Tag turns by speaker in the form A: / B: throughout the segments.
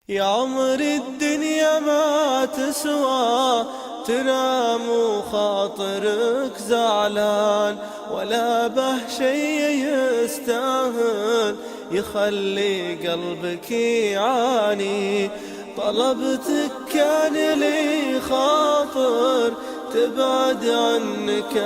A: يا عمري الدنيا ما تسوى تنام وخاطرك زعلان، ولا به شي يستاهل يخلي قلبك يعاني. طلبتك كان لي خاطر تبعد عنك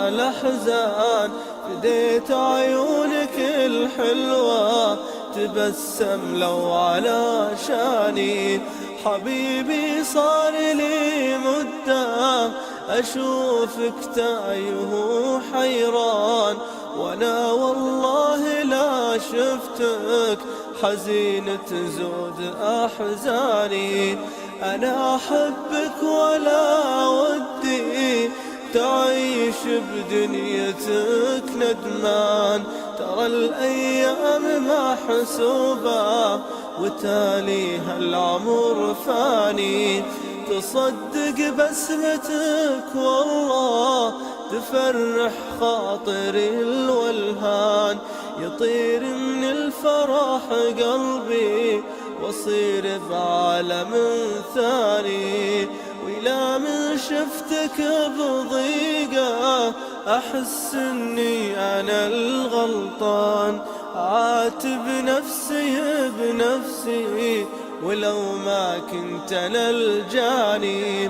A: الأحزان، فديت عيونك الحلوة تبسم لو على شاني. حبيبي صار لي مدة أشوفك تايه وحيران، وانا والله لا شفتك حزين تزود أحزاني. أنا أحبك ولا ودي تعيش بدنيتك ندمان، ترى الأيام محسوبة وتاليها العمر فاني. تصدق بسمتك والله تفرح خاطري الولهان، يطير من الفرح قلبي واصير بعالم ثاني. وإلى من شفتك بضيقة أحس اني انا الغلطان، عاتب نفسي بنفسي ولو ما كنت انا الجاني.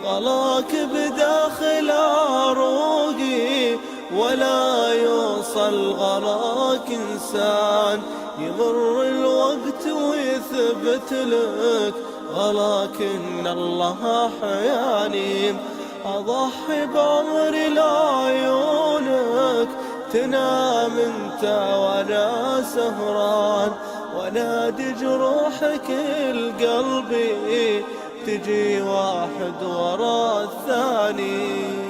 A: غلاك بداخل عروقي ولا يوصل غلاك انسان، يمر الوقت ويثبت لك غلاك ان الله احياني. أضحي بعمري لعيونك تنام انت وانا سهران، وانادي جروحك القلبي تجي واحد ورا الثاني.